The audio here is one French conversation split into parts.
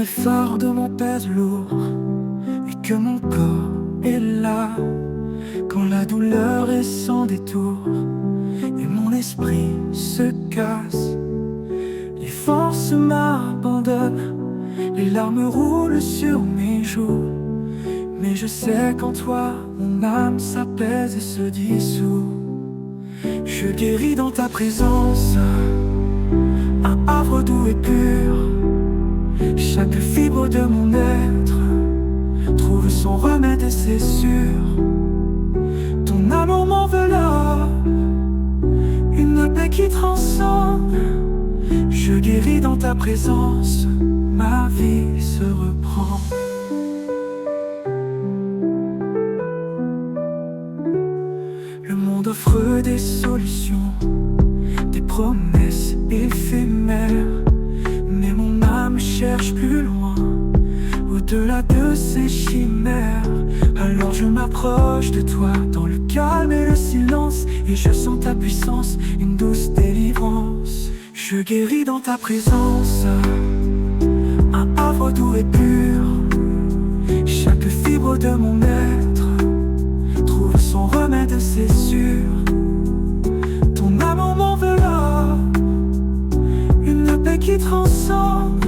fardeau m'en pèse lourd et que mon corps est là, quand la douleur est sans détour et mon esprit se casse, les forces m'abandonnent, les larmes roulent sur mes joues. Mais je sais qu'en toi, mon âme s'apaise et se dissout. Je guéris dans ta présence, un havre doux et pur. Chaque fibre de mon être trouve son remède et c'est sûr. Ton amour m'enveloppe, une paix qui transcende. Je guéris dans ta présence, ma vie se reprend. Le monde offre des solutions, des promesses éphémères, mais mon âme cherche plus loin, au-delà de ces chimères. Alors je m'approche de toi dans le calme et le silence, et je sens ta puissance, une douce délivrance. Je guéris dans ta présence, un havre doux et pur. Chaque fibre de mon être trouve son remède, c'est sûr. Ton amour m'enveloppe, une paix qui transcende.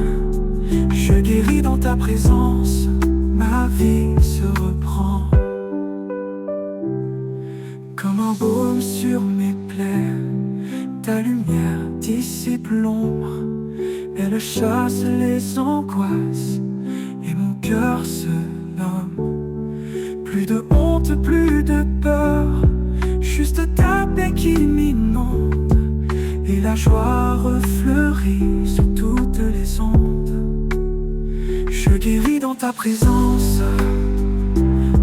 Je guéris dans ta présence, ma vie se reprend. Comme un baume sur mes plaies, ta lumière dissipe l'ombre. Elle chasse les angoisses et mon cœur se nomme. Plus de honte, plus de peur, juste ta paix qui m'inonde, et la joie refleurit sur toutes les ondes. Je guéris dans ta présence,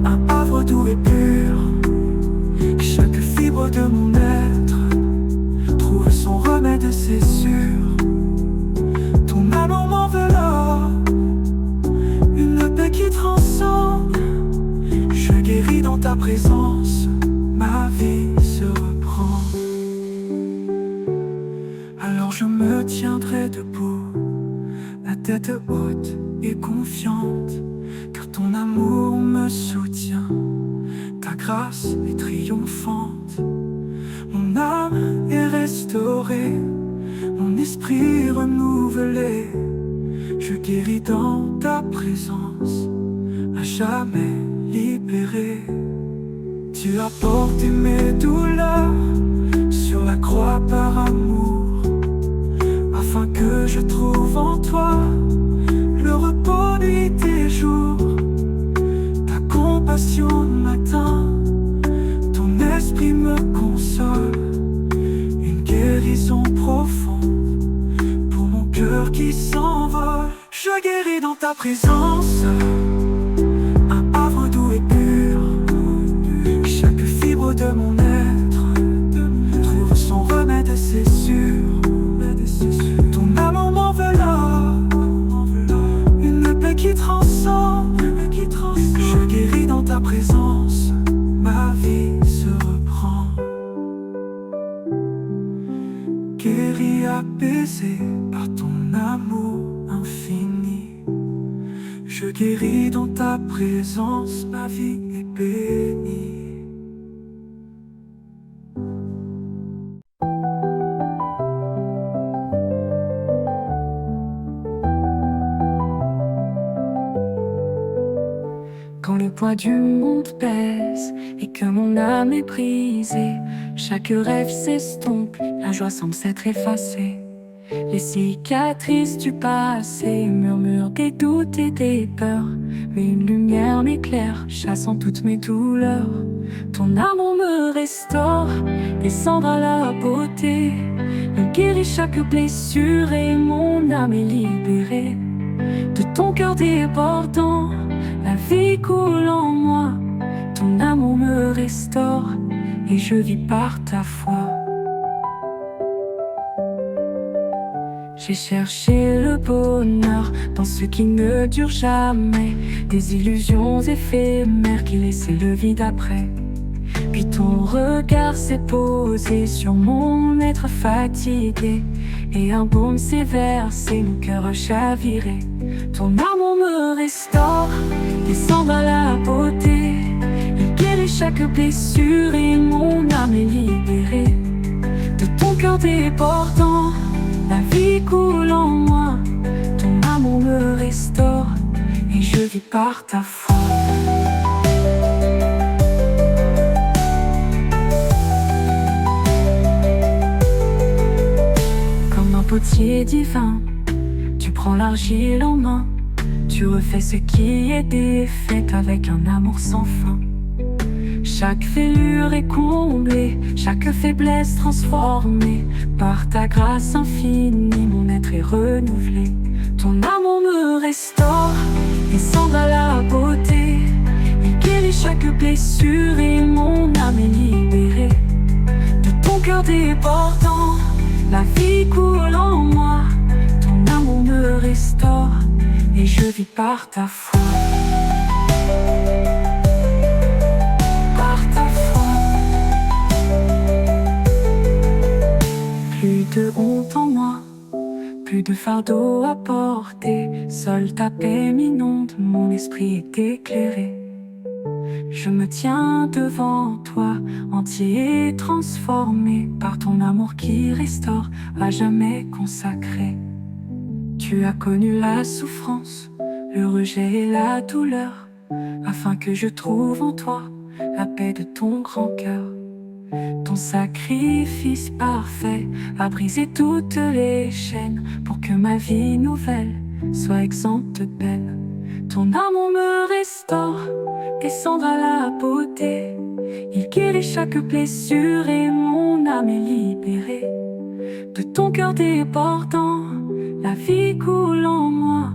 un havre doux et pur. Chaque fibre de mon être trouve son remède, c'est sûr. Ton amour m'enveloppe, une paix qui transcende. Je guéris dans ta présence, ma vie se reprend. Alors je me tiendrai debout, la tête haute et confiante, car ton amour me soutient, ta grâce est triomphante. Mon âme est restaurée, mon esprit renouvelé. Je guéris dans ta présence, à jamais libéré. Tu as porté mes douleurs sur la croix par amour, afin que je trouve en toi le repos nuit et jour. Ta compassion m'atteint, ton esprit me console, une guérison profonde pour mon cœur qui s'envole. Je guéris dans ta présence, un havre doux et pur. Chaque fibre de mon être trouve son remède, c'est sûr. Ton amour m'enveloppe, une paix qui transcende. Je guéris dans ta présence, ma vie se reprend. Guéri, apaisé par ton amour infini. Je guéris dans ta présence, ma vie est bénie. Quand le poids du monde pèse et que mon âme est brisée, chaque rêve s'estompe, la joie semble s'être effacée. Les cicatrices du passé murmurent des doutes et des peurs, mais une lumière m'éclaire, chassant toutes mes douleurs. Ton amour me restaure, descendre à la beauté, me guérit chaque blessure et mon âme est libérée. De ton cœur débordant, la vie coule en moi. Ton amour me restaure et je vis par ta foi. J'ai cherché le bonheur dans ce qui ne dure jamais, des illusions éphémères qui laissaient le vide après. Puis ton regard s'est posé sur mon être fatigué, et un baume s'est versé, mon cœur a chaviré. Ton amour me restaure, descend à la beauté. Il guérit chaque blessure et mon âme est libérée. De ton cœur débordant, la vie coule en moi. Ton amour me restaure et je vis par ta foi. Comme un potier divin, tu prends l'argile en main. Tu refais ce qui est défait avec un amour sans fin. Chaque fêlure est comblée, chaque faiblesse transformée. Par ta grâce infinie, mon être est renouvelé. Ton amour me restaure, descend à la beauté. Il guérit chaque blessure et mon âme est libérée. De ton cœur débordant, la vie coule en moi. Ton amour me restaure et je vis par ta foi. Par ta foi. Plus de honte en moi, plus de fardeau à porter. Seule ta paix m'inonde, mon esprit est éclairé. Je me tiens devant toi, entier et transformé par ton amour qui restaure, à jamais consacré. Tu as connu la souffrance, le rejet et la douleur, afin que je trouve en toi la paix de ton grand cœur. Ton sacrifice parfait a brisé toutes les chaînes, pour que ma vie nouvelle soit exempte de peine. Ton amour me restaure, descendre à la beauté. Il guérit chaque blessure et mon âme est libérée. De ton cœur débordant, la vie coule en moi.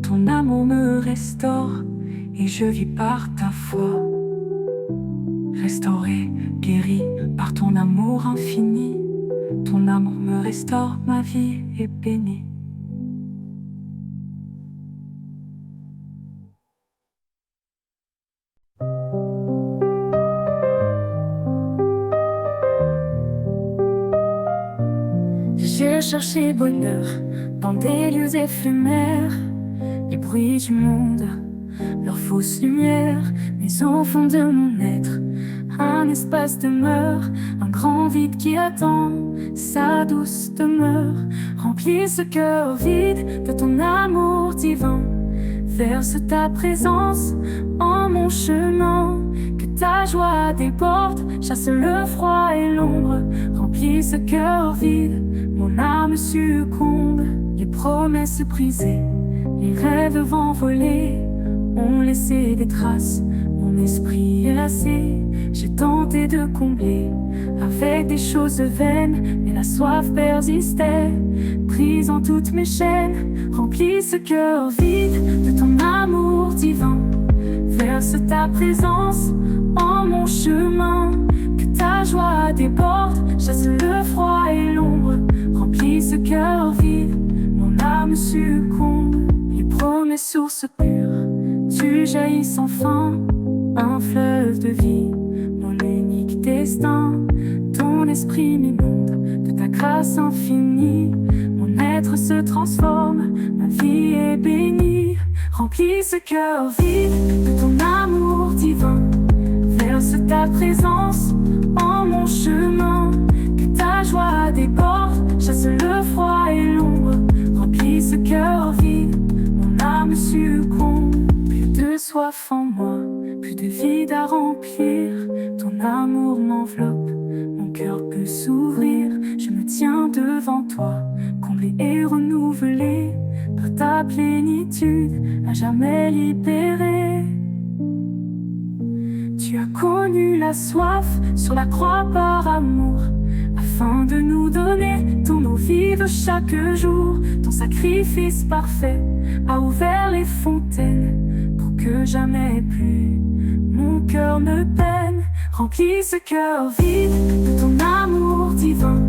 Ton amour me restaure et je vis par ta foi. Restauré, guéri par ton amour infini. Ton amour me restaure, ma vie est bénie. J'ai cherché bonheur dans des lieux éphémères, les bruits du monde, leur fausse lumière. Mais au fond de mon être, un espace demeure, un grand vide qui attend sa douce demeure. Remplis ce cœur vide de ton amour divin. Verse ta présence en mon chemin. Que ta joie déborde, chasse le froid et l'ombre. Remplis ce cœur vide, mon âme succombe. Les promesses brisées, les rêves envolés ont laissé des traces. Mon esprit est lassé, j'ai tenté de combler avec des choses vaines, mais la soif persistait. Prise en toutes mes chaînes, remplis ce cœur vide de ton amour divin. Verse ta présence en mon chemin. Que ta joie déborde, chasse le froid et l'ombre. Remplis ce cœur vide, mon âme succombe. Les promesses sources pures, tu jaillis sans fin. Un fleuve de vie, mon unique destin. Ton esprit m'inonde de ta grâce infinie. Mon être se transforme, ma vie est bénie. Remplis ce cœur vide de ton amour divin. Verse ta présence en mon chemin. Que ta joie déborde, chasse le froid et l'ombre. Remplis ce cœur vide, mon âme succombe. Plus de soif en moi, plus de vide à remplir. Ton amour m'enveloppe, mon cœur peut s'ouvrir. Je me tiens devant toi, comblé et renouvelé par ta plénitude, à jamais libéré. Tu as connu la soif sur la croix par amour, afin de nous donner ton eau vive chaque jour. Ton sacrifice parfait a ouvert les fontaines, pour que jamais plus mon cœur ne peine. Remplis ce cœur vide de ton amour divin.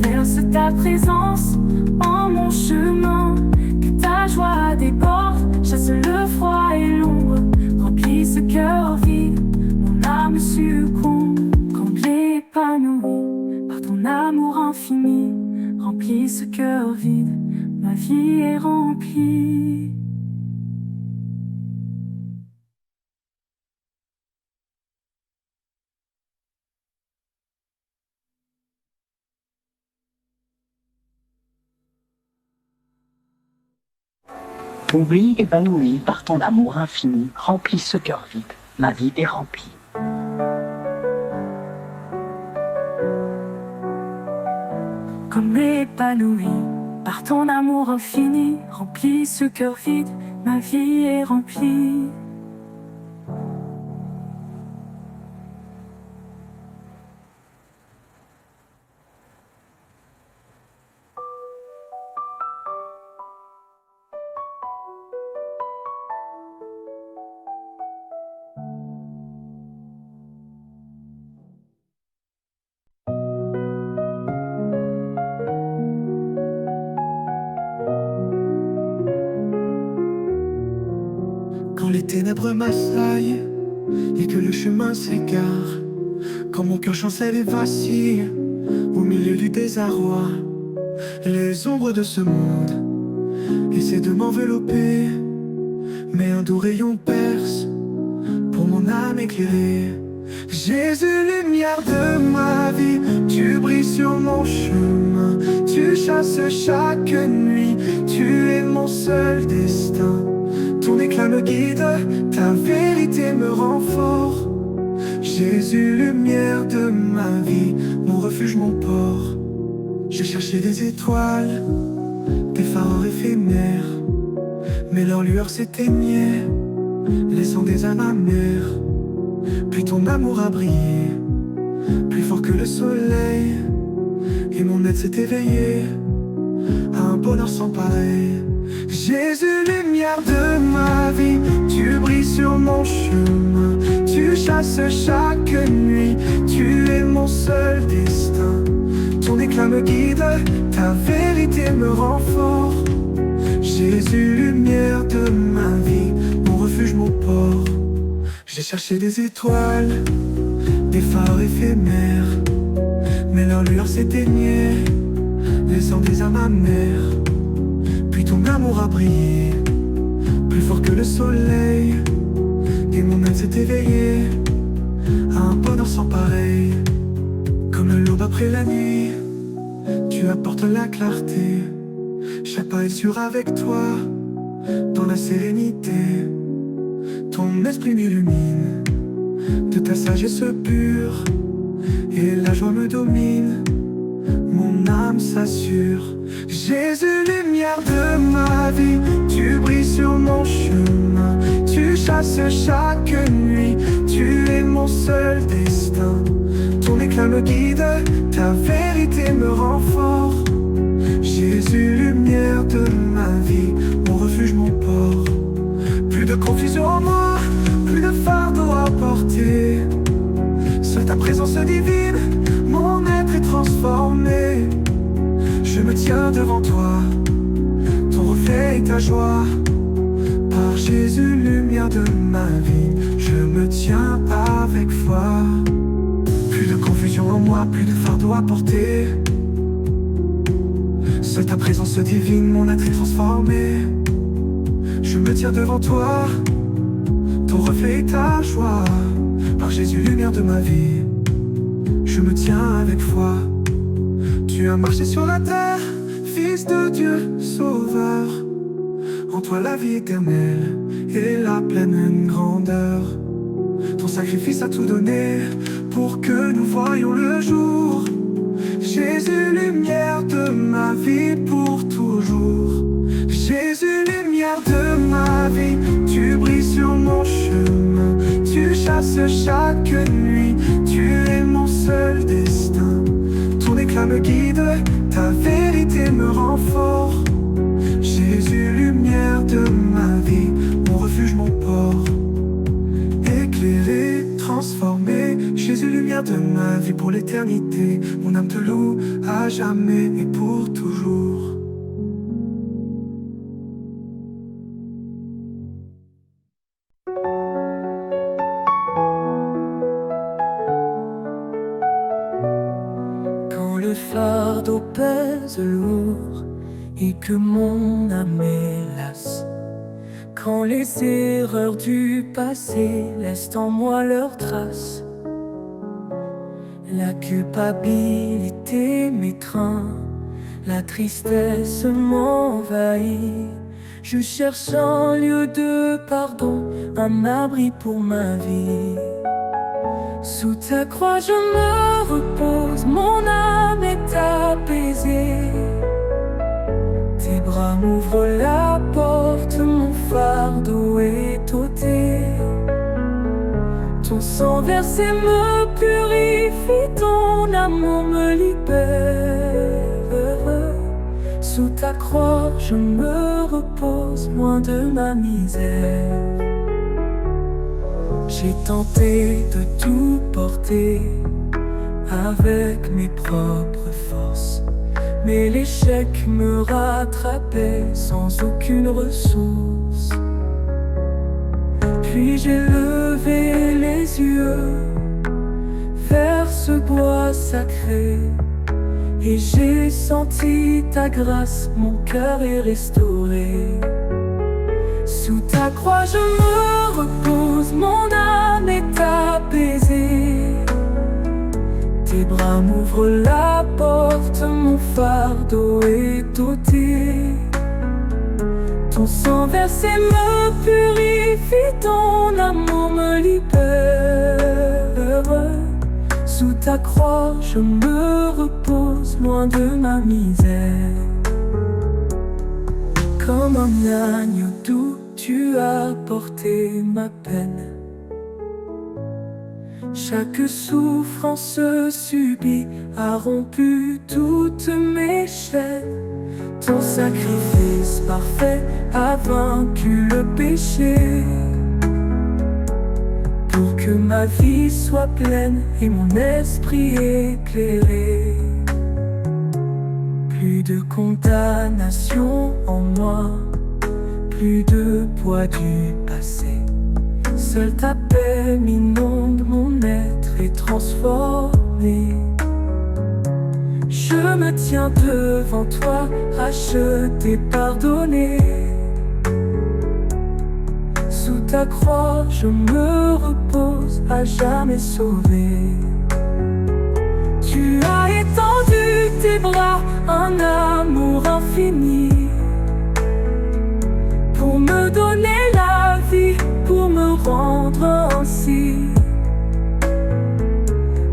Verse ta présence en mon chemin. Que ta joie déborde, chasse le froid et l'ombre. Remplis ce cœur vide, mon âme succombe. amour infini remplit ce cœur vide, ma vie est remplie. Oubli épanoui par ton amour infini, remplis ce cœur vide, ma vie est remplie. Comme épanoui par ton amour infini, remplis ce cœur vide, ma vie est remplie. Quand les ténèbres m'assaillent et que le chemin s'égare, quand mon cœur chancelle et vacille au milieu du désarroi, les ombres de ce monde essaient de m'envelopper, mais un doux rayon perce pour mon âme éclairée. Jésus, lumière de ma vie, tu brilles sur mon chemin, tu chasses chaque nuit, tu es mon seul destin. Ton éclat me guide, ta vérité me rend fort. Jésus, lumière de ma vie, mon refuge, mon port. J'ai cherché des étoiles, des phares éphémères, mais leur lueur s'éteignait, laissant des âmes amères. Puis ton amour a brillé, plus fort que le soleil, et mon être s'est éveillé à un bonheur sans pareil. Jésus, lumière de ma vie, tu brilles sur mon chemin, tu chasses chaque nuit, tu es mon seul destin. Ton éclat me guide, ta vérité me rend fort. Jésus, lumière de ma vie, mon refuge, mon port. J'ai cherché des étoiles, des phares éphémères, mais leur lueur s'éteignait, laissant des âmes amères. Puis ton amour a brillé, plus fort que le soleil, et mon âme s'est éveillée à un bonheur sans pareil. Comme l'aube après la nuit, tu apportes la clarté. Chaque pas est sûr avec toi, dans la sérénité. Ton esprit m'illumine, de ta sagesse pure, et la joie me domine, mon âme s'assure. Jésus, lumière de ma vie, tu brilles sur mon chemin, tu chasses chaque nuit, tu es mon seul destin. Ton éclat me guide, ta vérité me rend fort. Jésus, lumière de ma vie, mon refuge, mon port. Plus de confusion en moi, plus de fardeau à porter. Seule ta présence divine, mon être est transformé. Je me tiens devant toi, ton reflet et ta joie. Par Jésus, lumière de ma vie, je me tiens avec foi. Plus de confusion en moi, plus de fardeau à porter. Seule ta présence divine, mon être est transformé. Je me tiens devant toi, ton reflet et ta joie. Par Jésus, lumière de ma vie, je me tiens avec foi. Tu as marché sur la terre, Fils de Dieu, Sauveur. En toi la vie éternelle et la pleine grandeur. Ton sacrifice a tout donné pour que nous voyions le jour. Jésus, lumière de ma vie pour toujours. Jésus, lumière de ma vie, tu brilles sur mon chemin, tu chasses chaque nuit, tu es mon seul destin. Ton éclat me guide, ta vérité me rend fort. Jésus, lumière de ma vie, mon refuge, mon port. Éclairé, transformé, Jésus, lumière de ma vie pour l'éternité. Mon âme te loue à jamais et pour toujours. Quand le phare fardeau pèse lourd et que mon âme est lasse. Quand les erreurs du passé laissent en moi leurs traces, la culpabilité m'étreint, la tristesse m'envahit. Je cherche un lieu de pardon, un abri pour ma vie. Sous ta croix je me repose, mon âme est apaisée. Tes bras m'ouvrent la porte, mon fardeau est ôté. Ton sang versé me purifie, ton amour me libère. Sous ta croix je me repose, loin de ma misère. J'ai tenté de tout porter avec mes propres forces, mais l'échec me rattrapait sans aucune ressource. Puis j'ai levé les yeux vers ce bois sacré, et j'ai senti ta grâce, mon cœur est restauré. Sous ta croix je me repose, mon âme est apaisée. Tes bras m'ouvrent la porte, mon fardeau est ôté. Ton sang versé me purifie, ton amour me libère. Sous ta croix je me repose, loin de ma misère. Comme un agneau doux, tu as porté ma peine. Chaque souffrance subie a rompu toutes mes chaînes. Ton sacrifice parfait a vaincu le péché, pour que ma vie soit pleine et mon esprit éclairé. Plus de condamnation en moi, plus de poids du passé. Seule ta paix m'inonde, mon être est transformé. Je me tiens devant toi, racheté, pardonné. Sous ta croix je me repose, à jamais sauvé. Tu as étendu tes bras, un amour infini, pour me donner la vie, pour me rendre ainsi.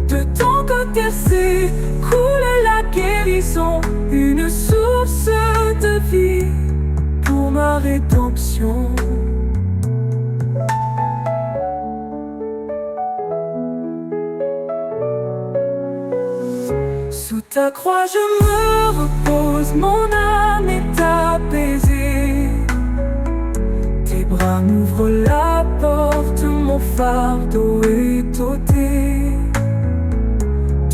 De ton côté s'écoule la guérison, une source de vie pour ma rédemption. Sous ta croix je me repose, mon âme est apaisée. Tes bras m'ouvrent la porte, mon fardeau est ôté.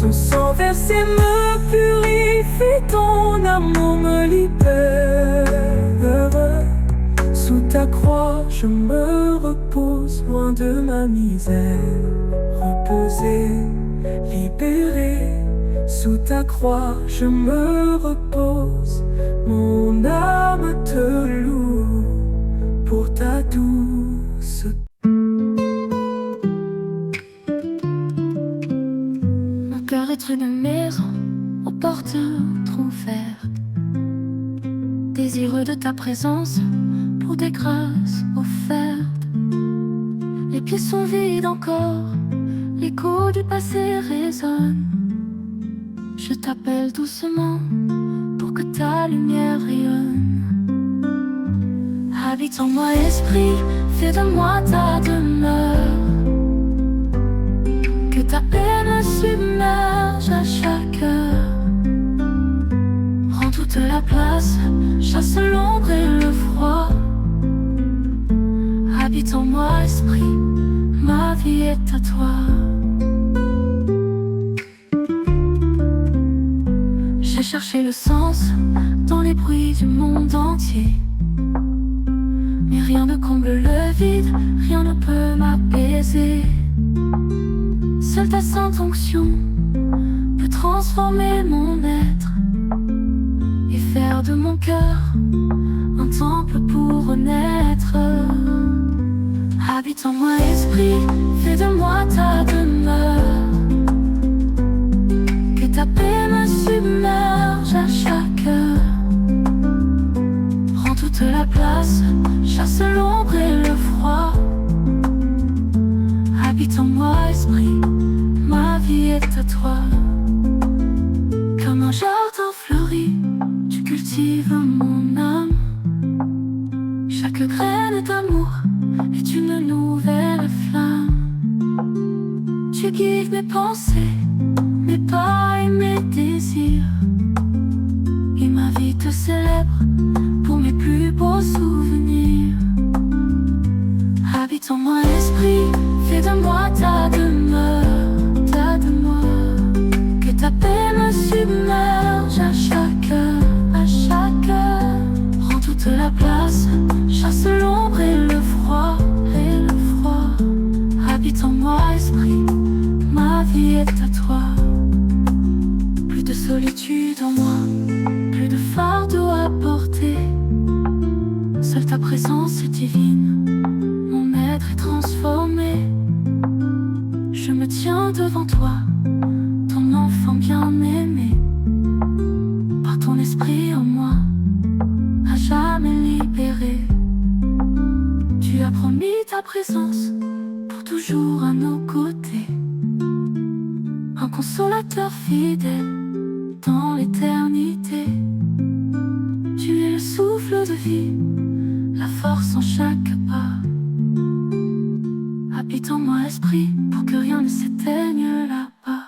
Ton sang versé me purifie, ton amour me libère. Sous ta croix je me repose, loin de ma misère. Reposé, libéré. Sous ta croix je me repose, mon âme te loue pour ta douce. Mon cœur est une maison aux portes ouvertes, désireux de ta présence pour des grâces offertes. Les pieds sont vides encore, l'écho du passé résonne. Je t'appelle doucement pour que ta lumière rayonne. Habite en moi, esprit, fais de moi ta demeure. Que ta paix me submerge à chaque heure. Rends toute la place, chasse l'ombre et le froid. Habite en moi, esprit, ma vie est à toi. J'ai cherché le sens dans les bruits du monde entier, mais rien ne comble le vide, rien ne peut m'apaiser. Seule ta sainte onction peut peux transformer mon être et faire de mon cœur un temple pour renaître. Habite en moi, esprit, fais de moi ta demeure. Que ta paix me submerge à chaque heure. Prends toute la place, chasse l'ombre et le froid. Habite en moi, esprit, ma vie est à toi. Comme un jardin fleuri, tu cultives mon âme. Chaque graine d'amour est une nouvelle flamme. Tu guides mes pensées, mes pas et mes désirs. Et ma vie te célèbre pour mes plus beaux souvenirs. Habite en moi, esprit, fais de moi ta demeure, ta demeure. Que ta paix me submerge à chaque heure, à chaque heure. Prends toute la place, chasse l'ombre et le froid, et le froid. Habite en moi, esprit, ma vie est à toi. Plus de solitude en moi, plus de fardeau à porter. Seule ta présence est divine, mon être est transformé. Je me tiens devant toi, ton enfant bien-aimé. Par ton esprit en moi, à jamais libéré. Tu as promis ta présence pour toujours à nos côtés. Un consolateur fidèle dans l'éternité. Tu es le souffle de vie, la force en chaque pas. Habite en moi, esprit, pour que rien ne s'éteigne là-bas.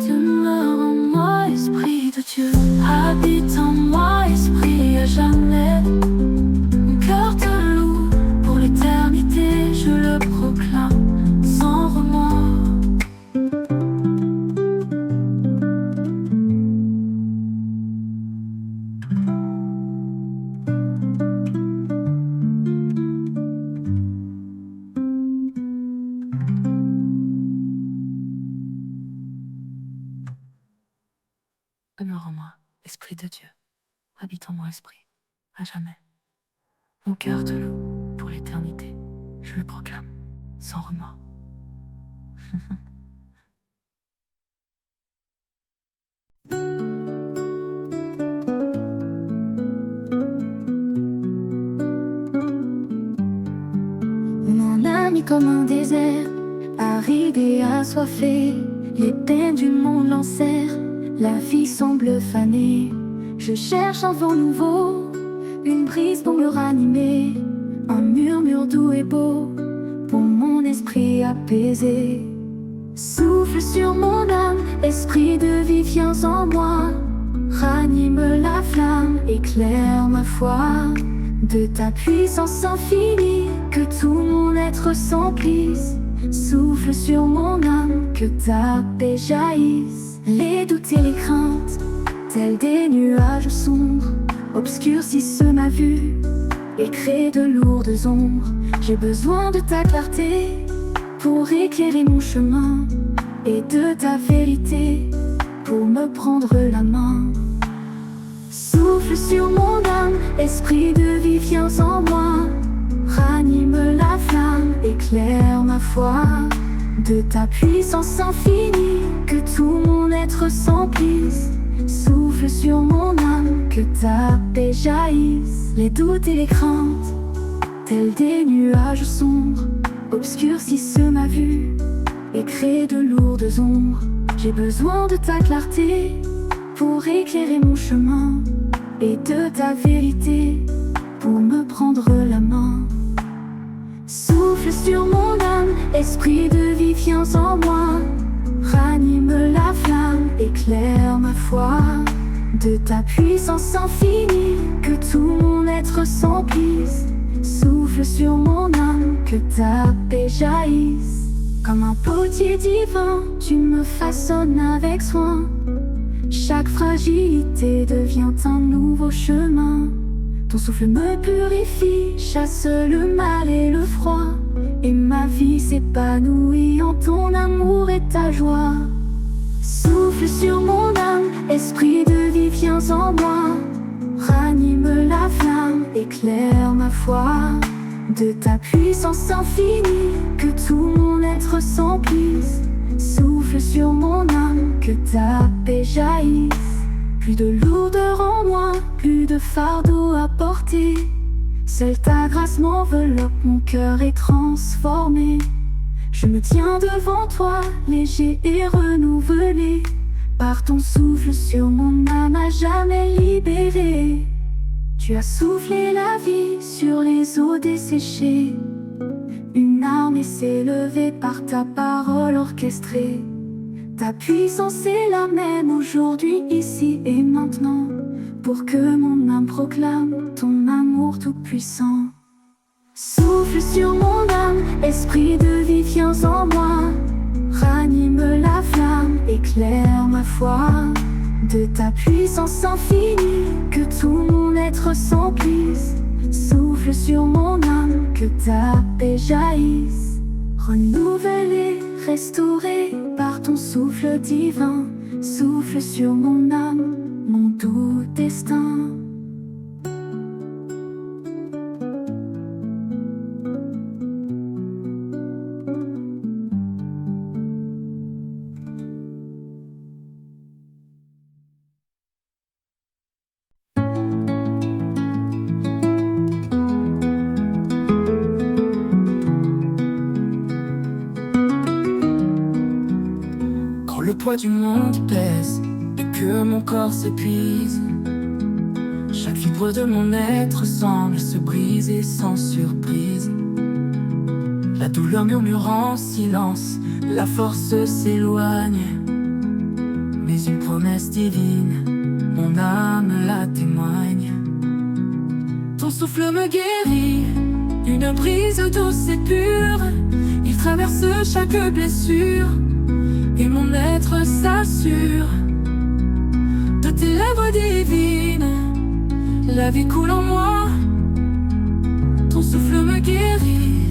Demeure en moi, esprit de Dieu. Habite en moi, esprit, à jamais. Mon cœur te loue pour l'éternité, je le proclame sans remords. Demeure en moi, esprit de Dieu. Habite en moi, esprit, à jamais. Mon cœur te loue pour l'éternité, je le proclame sans remords. Mon âme est comme un désert, aride et assoiffé. Les peines du monde l'enserrent, la vie semble fanée. Je cherche un vent nouveau, une brise pour me ranimer. Un murmure doux et beau pour mon esprit apaisé. Souffle sur mon âme, esprit de vie, viens en moi. Ranime la flamme, éclaire ma foi. De ta puissance infinie, que tout mon être s'emplisse. Souffle sur mon âme, que ta paix jaillisse. Les doutes et les craintes, tels des nuages sombres, obscurcissent ma vue et créent de lourdes ombres. J'ai besoin de ta clarté pour éclairer mon chemin, et de ta vérité pour me prendre la main. Souffle sur mon âme, esprit de vie, viens en moi. Ranime la flamme, éclaire ma foi. De ta puissance infinie, que tout mon être s'emplisse. Souffle sur mon âme, que ta paix jaillisse. Les doutes et les craintes, tels des nuages sombres, obscurcissent ma vue et créent de lourdes ombres. J'ai besoin de ta clarté pour éclairer mon chemin, et de ta vérité pour me prendre la main. Souffle sur mon âme, esprit de vie, viens en moi. Ranime la flamme, éclaire ma foi. De ta puissance infinie, que tout mon être s'emplisse. Souffle sur mon âme, que ta paix jaillisse. Comme un potier divin, tu me façonnes avec soin. Chaque fragilité devient un nouveau chemin. Ton souffle me purifie, chasse le mal et le froid. Et ma vie s'épanouit en ton amour et ta joie. Souffle sur mon âme, esprit de vie, viens en moi. Ranime la flamme, éclaire ma foi. De ta puissance infinie, que tout mon être s'emplisse. Souffle sur mon âme, que ta paix jaillisse. Plus de lourdeur en moi, plus de fardeau à porter. Seule ta grâce m'enveloppe, mon cœur est transformé. Je me tiens devant toi, léger et renouvelé. Par ton souffle sur mon âme à jamais libérée. Tu as soufflé la vie sur les eaux desséchées. Une armée s'est levée par ta parole orchestrée. Ta puissance est la même aujourd'hui, ici et maintenant, pour que mon âme proclame ton amour tout-puissant. Souffle sur mon âme, esprit de vie, viens en moi. Ranime la flamme, éclaire ma foi. De ta puissance infinie, que tout mon être s'emplisse. Souffle sur mon âme, que ta paix jaillisse. Renouvelé, restauré par ton souffle divin. Souffle sur mon âme, mon doux destin. Le poids du monde pèse et que mon corps s'épuise. Chaque fibre de mon être semble se briser sans surprise. La douleur murmure en silence, la force s'éloigne. Mais une promesse divine, mon âme la témoigne. Ton souffle me guérit, une brise douce et pure. Il traverse chaque blessure. Et mon être s'assure de tes lèvres divines. La vie coule en moi. Ton souffle me guérit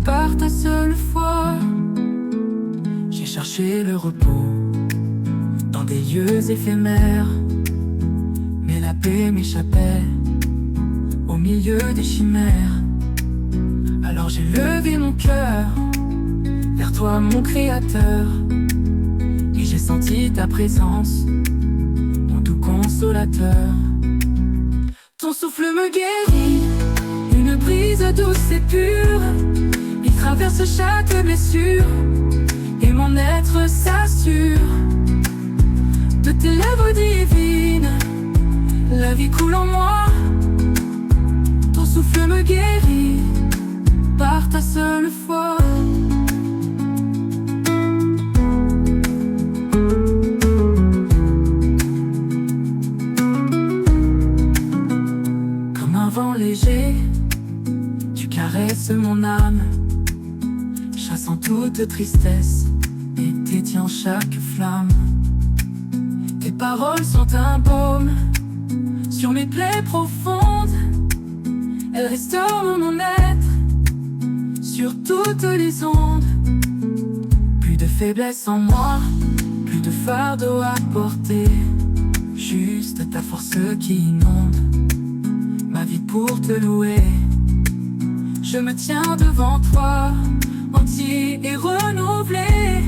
par ta seule foi. J'ai cherché le repos dans des lieux éphémères, mais la paix m'échappait au milieu des chimères. Alors j'ai levé mon cœur vers toi, mon créateur. Et j'ai senti ta présence, mon doux consolateur. Ton souffle me guérit, une brise douce et pure. Il traverse chaque blessure, et mon être s'assure de tes lèvres divines. La vie coule en moi. Ton souffle me guérit par ta seule foi. Léger, tu caresses mon âme, chassant toute tristesse et t'étiens chaque flamme. Tes paroles sont un baume sur mes plaies profondes. Elles restaurent mon être sur toutes les ondes. Plus de faiblesse en moi, plus de fardeau à porter. Juste ta force qui inonde ma vie pour te louer. Je me tiens devant toi, entier et renouvelé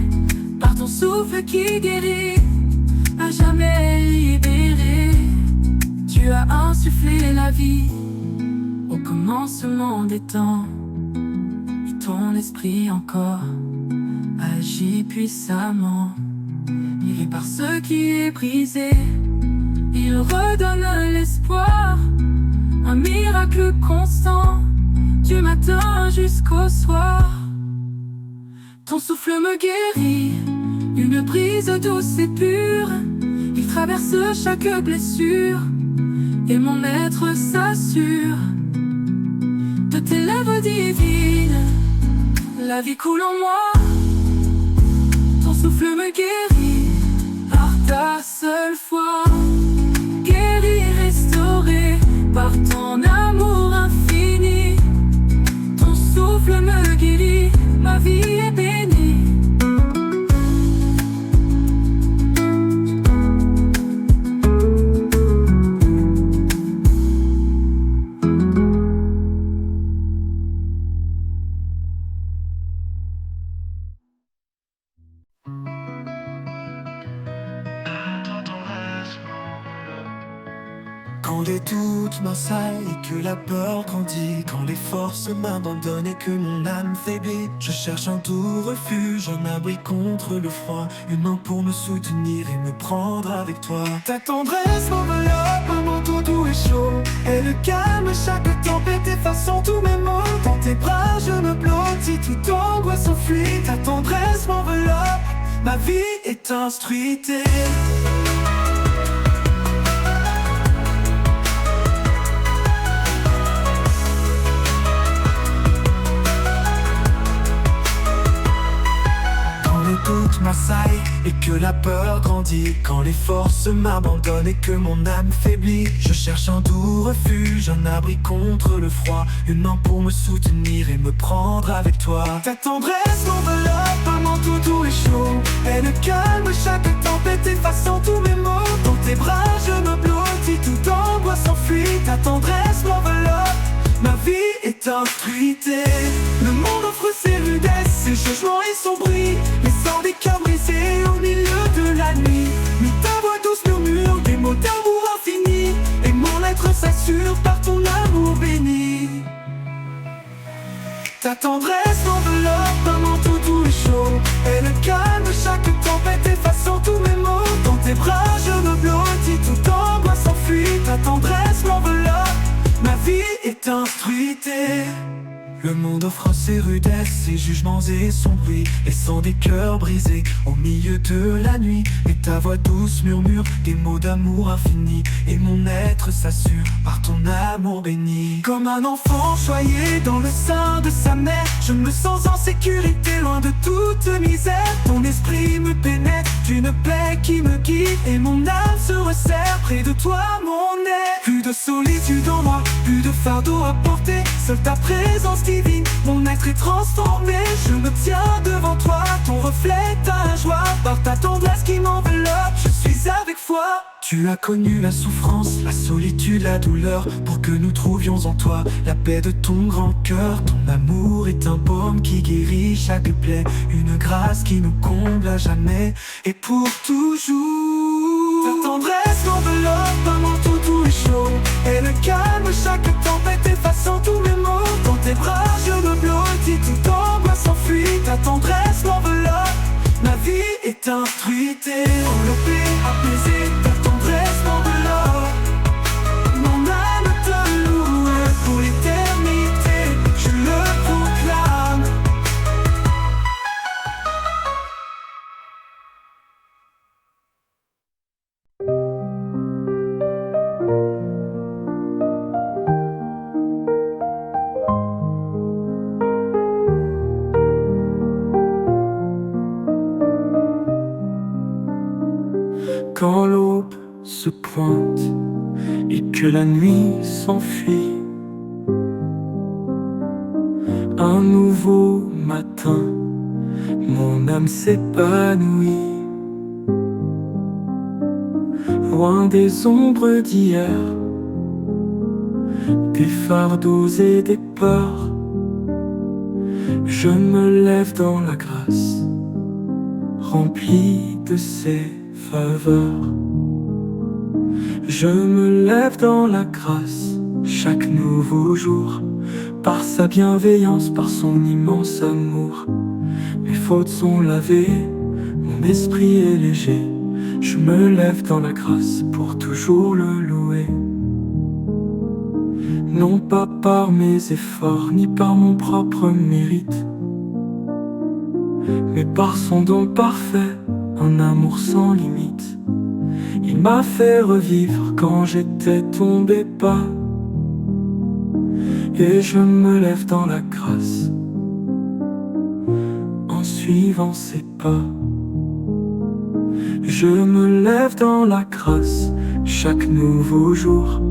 par ton souffle qui guérit, à jamais libéré. Tu as insufflé la vie au commencement des temps, et ton esprit encore agit puissamment. Il est par ce qui est brisé, il redonne l'espoir. Un miracle constant, du matin jusqu'au soir. Ton souffle me guérit, une brise douce et pure. Il traverse chaque blessure, et mon être s'assure de tes lèvres divines. La vie coule en moi. Ton souffle me guérit par ta seule foi. Guéri, restauré par ton amour infini. Ton souffle me guérit, ma vie est bénie. Quand les doutes m'assaillent et que la peur grandit, quand les forces m'abandonnent et que mon âme faiblit, je cherche un doux refuge, un abri contre le froid, une main pour me soutenir et me prendre avec toi. Ta tendresse m'enveloppe, un manteau doux et chaud, elle calme chaque tempête effaçant tous mes maux. Dans tes bras je me blottis, toute angoisse s'enfuit. Ta tendresse m'enveloppe, ma vie est instruite. Doute m'assaille et que la peur grandit, quand les forces m'abandonnent et que mon âme faiblit, je cherche un doux refuge, un abri contre le froid, une main pour me soutenir et me prendre avec toi. Ta tendresse m'enveloppe, un manteau doux et chaud, elle calme chaque tempête effaçant tous mes maux. Dans tes bras je me blottis, toute angoisse s'enfuit. Ta tendresse m'enveloppe, ma vie est instruite. Le monde offre ses rudesses, ses jugements et son bruit, laissant des cœurs brisés au milieu de la nuit. Mais ta voix douce murmure des mots d'amour infini, et mon être s'assure par ton amour béni. Ta tendresse m'enveloppe, un manteau doux et chaud, elle calme chaque tempête effaçant tous mes maux. Dans tes bras je me blottis, toute angoisse s'enfuit. Ta tendresse m'enveloppe, ma vie est instruite. Le monde offre ses rudesses, ses jugements et son bruit, laissant des cœurs brisés au milieu de la nuit. Et ta voix douce murmure des mots d'amour infini, et mon être s'assure par ton amour béni. Comme un enfant choyé dans le sein de sa mère, je me sens en sécurité, loin de toute misère. Ton esprit me pénètre d'une paix qui me guide, et mon âme se resserre près de toi, mon aide. Plus de solitude en moi, plus de fardeau à porter, seule ta présence divine, mon être est transformé. Je me tiens devant toi, ton reflet, ta joie, par ta tendresse qui m'enveloppe, je suis avec foi. Tu as connu la souffrance, la solitude, la douleur, pour que nous trouvions en toi la paix de ton grand cœur. Ton amour est un baume qui guérit chaque plaie, une grâce qui nous comble à jamais et pour toujours. Ta tendresse m'enveloppe, un manteau doux et chaud, elle calme chaque tempête effaçant tous mes maux. Dans tes bras je me blottis, toute angoisse s'enfuit. Ta tendresse m'enveloppe, ma vie est instruite. Enveloppée, apaisée, ta tendresse m'enveloppe, mon âme te loue pour l'éternité, je le proclame. Quand l'aube se pointe et que la nuit s'enfuit, un nouveau matin, mon âme s'épanouit. Loin des ombres d'hier, des fardeaux et des peurs, je me lève dans la grâce, rempli de ses faveurs. Je me lève dans la grâce chaque nouveau jour, par sa bienveillance, par son immense amour. Mes fautes sont lavées, mon esprit est léger. Je me lève dans la grâce pour toujours le louer. Non pas par mes efforts, ni par mon propre mérite, mais par son don parfait, un amour sans limite. Il m'a fait revivre quand j'étais tombé bas, et je me lève dans la grâce en suivant ses pas. Je me lève dans la grâce chaque nouveau jour,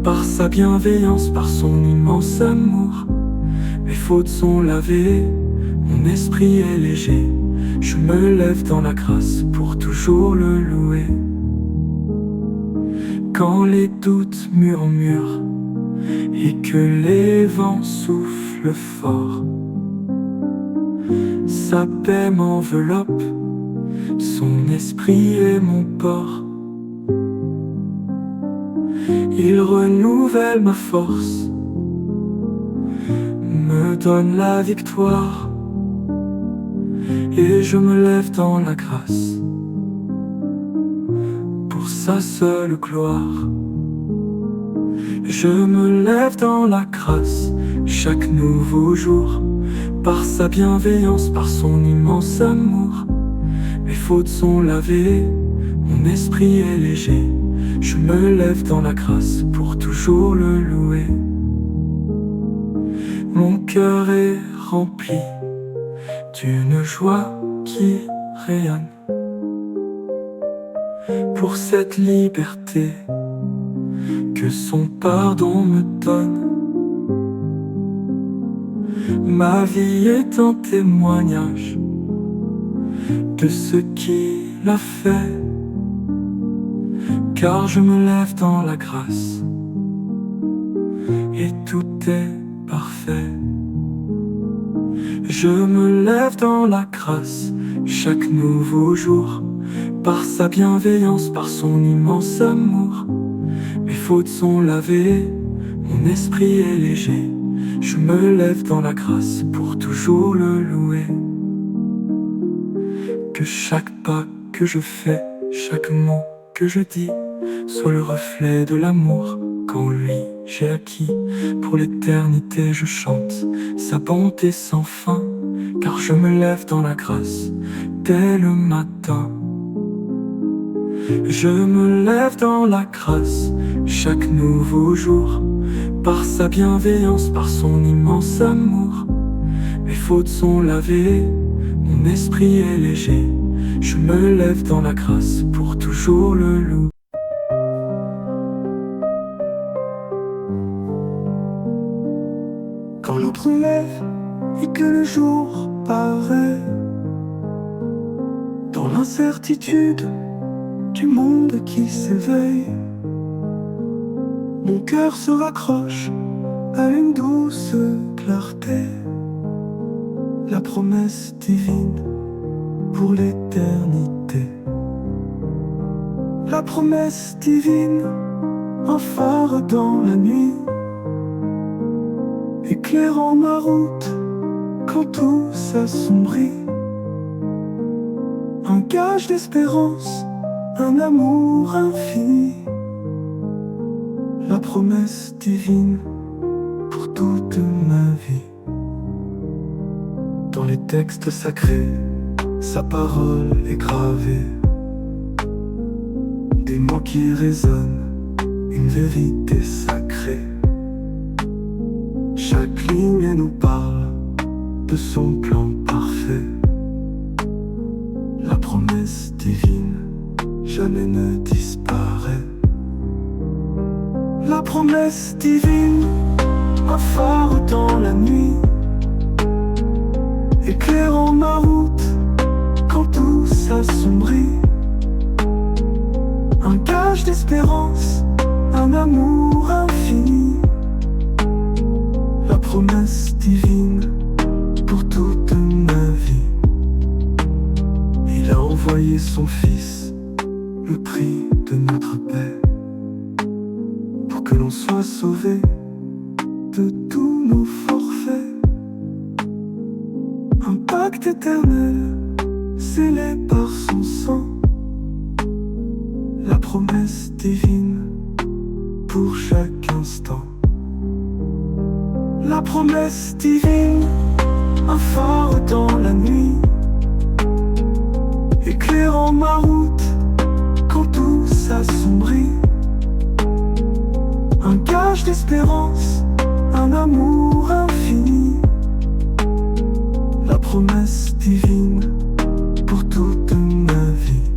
par sa bienveillance, par son immense amour. Mes fautes sont lavées, mon esprit est léger. Je me lève dans la grâce pour toujours le louer. Quand les doutes murmurent et que les vents soufflent fort, sa paix m'enveloppe, son esprit est mon port. il renouvelle ma force, me donne la victoire, et je me lève dans la grâce, pour sa seule gloire. Je me lève dans la grâce, chaque nouveau jour, par sa bienveillance, par son immense amour. Mes fautes sont lavées, mon esprit est léger. Je me lève dans la grâce pour toujours le louer. Mon cœur est rempli d'une joie qui rayonne pour cette liberté que son pardon me donne. Ma vie est un témoignage de ce qu'il a fait, car je me lève dans la grâce et tout est parfait. Je me lève dans la grâce chaque nouveau jour, par sa bienveillance, par son immense amour. Mes fautes sont lavées, mon esprit est léger. Je me lève dans la grâce pour toujours le louer. Que chaque pas que je fais, chaque mot que je dis, soit le reflet de l'amour qu'en lui j'ai acquis. Pour l'éternité je chante sa bonté sans fin, car je me lève dans la grâce dès le matin. Je me lève dans la grâce chaque nouveau jour, par sa bienveillance, par son immense amour. Mes fautes sont lavées, mon esprit est léger. Je me lève dans la grâce pour toujours le louer. Quand l'autre lève et que le jour paraît, dans l'incertitude du monde qui s'éveille, mon cœur se raccroche à une douce clarté, la promesse divine pour l'éternité. La promesse divine, un phare dans la nuit, éclairant ma route quand tout s'assombrit. Un gage d'espérance, un amour infini. La promesse divine pour toute ma vie. Dans les textes sacrés, sa parole est gravée. Des mots qui résonnent, une vérité sacrée. Chaque ligne nous parle de son plan parfait. La promesse divine jamais ne disparaît. La promesse divine, un phare dans la nuit, éclairant ma route quand tout s'assombrit. Un gage d'espérance, un amour infini. La promesse divine pour toute ma vie. Il a envoyé son Fils, le prix de notre paix, pour que l'on soit sauvé de tous nos forfaits. Un pacte éternel scellé par son sang. La promesse divine pour chaque instant. La promesse divine, un phare dans la nuit, éclairant ma route quand tout s'assombrit. Un gage d'espérance, un amour infini. La promesse divine pour toute ma vie.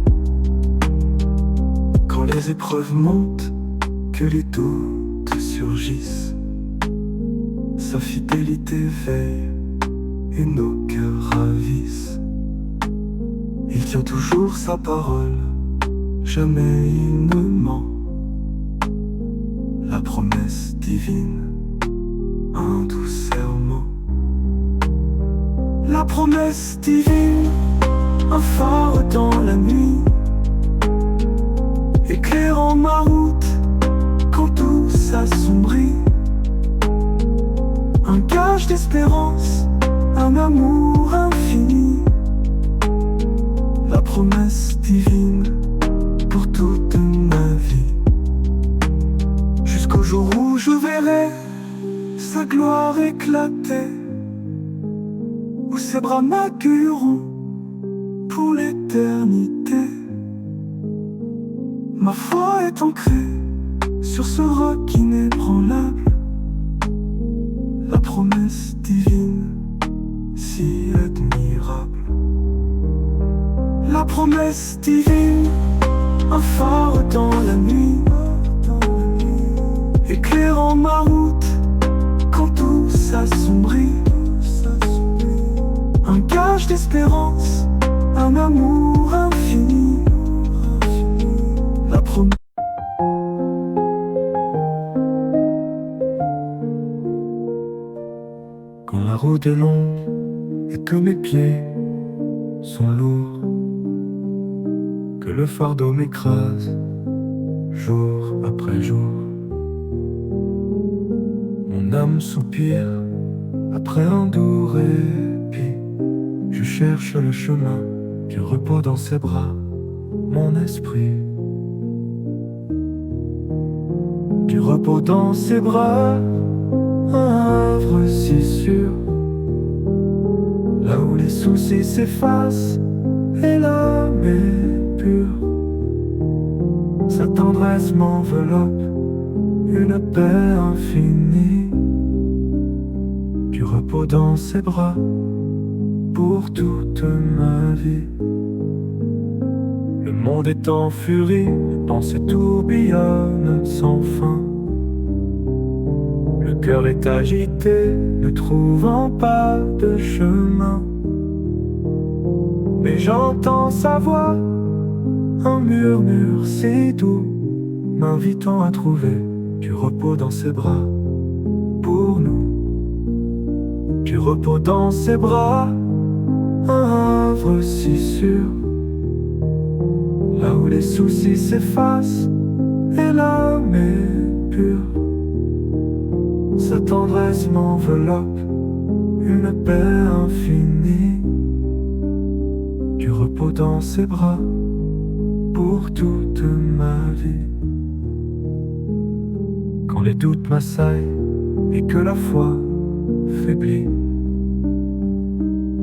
Quand les épreuves montent, que les doutes surgissent, sa fidélité veille et nos cœurs ravissent. Il tient toujours sa parole, jamais il ne ment. La promesse divine, un doux serment. La promesse divine, un phare dans la nuit, éclairant ma route quand d'espérance, un amour infini, la promesse divine pour toute ma vie. Jusqu'au jour où je verrai sa gloire éclater, où ses bras m'accueilleront pour l'éternité. Ma foi est ancrée sur ce roc inébranlable, la promesse divine si admirable. La promesse divine, un phare dans la nuit, éclairant ma route quand tout s'assombrit. Un gage d'espérance, un amour infini, la promesse. Quand la route est longue et que mes pieds sont lourds, que le fardeau m'écrase jour après jour, mon âme soupire après un doux répit. Je cherche le chemin du repos dans ses bras, mon esprit. Du repos dans ses bras, un havre si sûr, là où les soucis s'effacent et l'âme est pure. Sa tendresse m'enveloppe, une paix infinie. Du repos dans ses bras pour toute ma vie. Le monde est en furie, pensées tourbillonnent sans fin. Le cœur est agité, ne trouvant pas de chemin. Mais j'entends sa voix, un murmure si doux, m'invitant à trouver du repos dans ses bras pour nous. Du repos dans ses bras, un havre si sûr, là où les soucis s'effacent et l'âme est pure. Sa tendresse m'enveloppe, une paix infinie. Du repos dans ses bras pour toute ma vie. Quand les doutes m'assaillent et que la foi faiblit,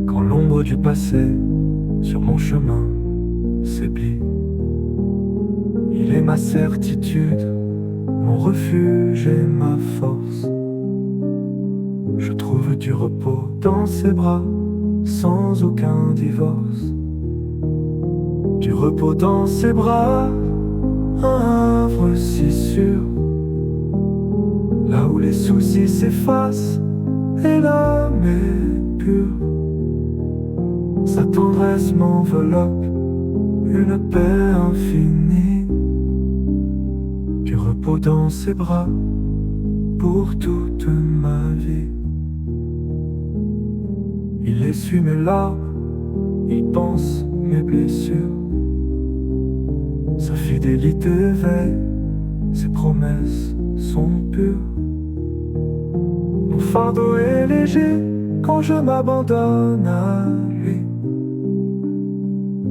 quand l'ombre du passé sur mon chemin s'éblit, il est ma certitude, mon refuge et ma force. Je trouve du repos dans ses bras, sans aucun divorce. Du repos dans ses bras, un havre si sûr, là où les soucis s'effacent et l'âme est pure. Sa tendresse m'enveloppe, une paix infinie. Du repos dans ses bras pour toute ma vie. Il essuie mes larmes, il pense mes blessures. Sa fidélité veille, ses promesses sont pures. Mon fardeau est léger quand je m'abandonne à lui,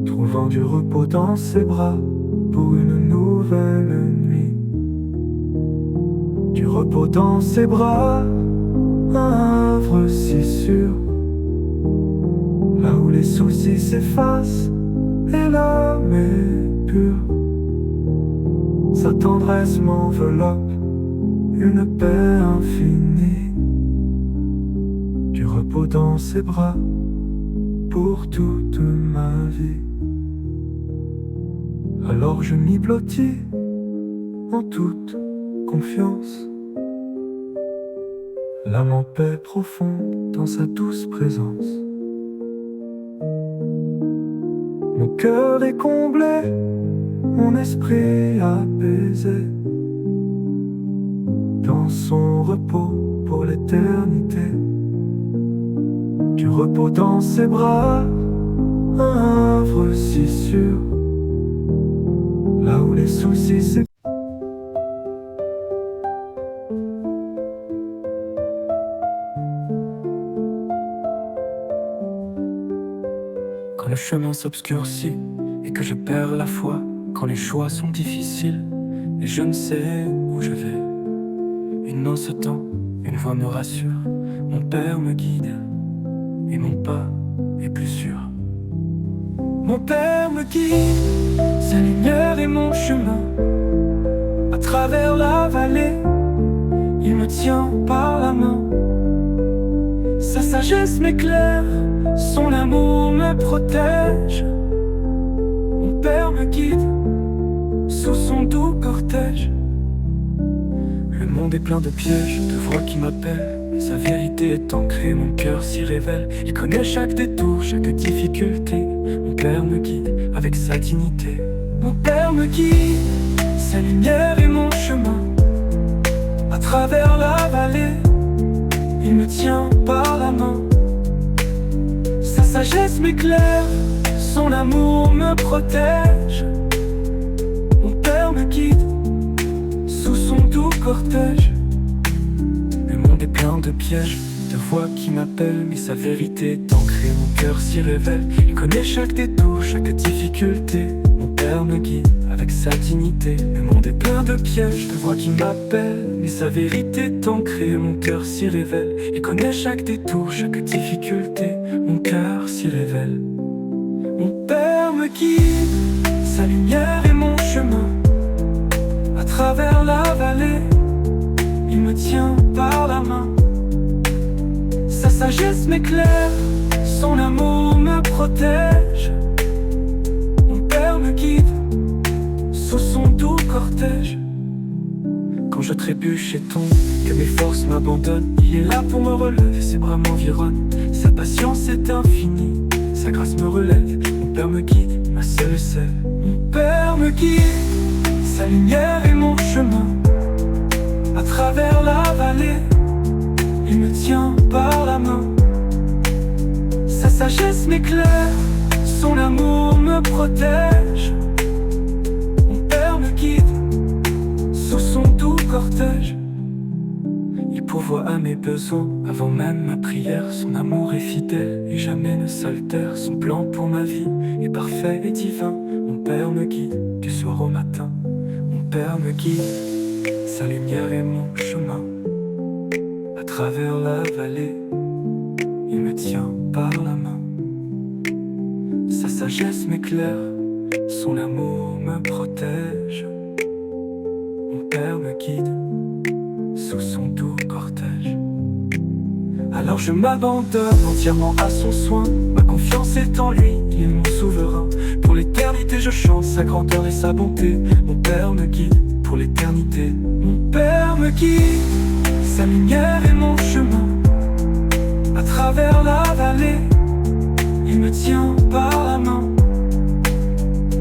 trouvant du repos dans ses bras pour une nouvelle nuit. Du repos dans ses bras, un havre si sûr, là où les soucis s'effacent et l'âme est pure. Sa tendresse m'enveloppe, une paix infinie. Du repos dans ses bras pour toute ma vie. Alors je m'y blottis en toute confiance, l'âme en paix profonde dans sa douce présence. Mon cœur est comblé, mon esprit apaisé, dans son repos pour l'éternité. Du repos dans ses bras, un havre si sûr, là où les soucis s'épuisent. le chemin s'obscurcit et que je perds la foi, quand les choix sont difficiles et je ne sais où je vais. Une main se tend, une voix me rassure, mon père me guide et mon pas est plus sûr. Mon père me guide, sa lumière est mon chemin. À travers la vallée, il me tient par la main. Sa sagesse m'éclaire, son amour me protège. Mon père me guide, sous son doux cortège. Le monde est plein de pièges, de voix qui m'appellent. Sa vérité est ancrée, mon cœur s'y révèle. Il connaît chaque détour, chaque difficulté. Mon père me guide avec sa dignité. Mon père me guide, sa lumière est mon chemin. À travers la vallée, il me tient par la main. Sa sagesse m'éclaire, son amour me protège. Mon père me guide, sous son doux cortège. Le monde est plein de pièges, de voix qui m'appellent, mais sa vérité est ancrée, mon cœur s'y révèle. Il connaît chaque détour, chaque difficulté. Mon père me guide avec sa dignité. Le monde est plein de pièges, de voix qui m'appellent, mais sa vérité est ancrée, mon cœur s'y révèle. Il connaît chaque détour, chaque difficulté. Mon cœur s'y révèle. Mon père me guide, sa lumière est mon chemin. À travers la vallée, il me tient par la main. Sa sagesse m'éclaire, son amour me protège. Mon père me guide, sous son doux cortège. Quand je trébuche et tombe, que mes forces m'abandonnent, il est là pour me relever, ses bras m'environnent. Sa patience est infinie, sa grâce me relève. Mon père me guide, ma seule sève. Mon père me guide, sa lumière est mon chemin. À travers la vallée, il me tient par la main. Sa sagesse m'éclaire, son amour me protège. Mon père me guide, sous son doux cortège. Il pourvoit à mes besoins, avant même ma prière. Son amour est fidèle et jamais ne s'altère. Son plan pour ma vie est parfait et divin. Mon père me guide, du soir au matin. Mon père me guide, sa lumière est mon chemin. À travers la vallée, il me tient par la main. Sa sagesse m'éclaire, son amour me protège. Mon père me guide, sous son doux cortège. Alors je m'abandonne entièrement à son soin. Ma confiance est en lui, il est mon souverain. Pour l'éternité je chante sa grandeur et sa bonté. Mon père me guide pour l'éternité. Mon père me guide, sa lumière est mon chemin. À travers la vallée, il me tient par la main.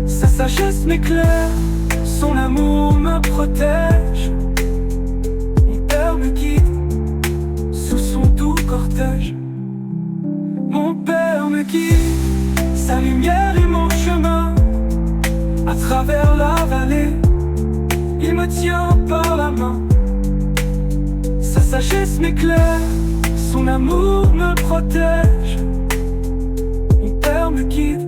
Sa sagesse m'éclaire, son amour me protège. Mon père me guide, sous son doux cortège. Mon père me guide, sa lumière est mon chemin. À travers la vallée, il me tient par la main. Sa sagesse m'éclaire, son amour me protège. Mon père me guide,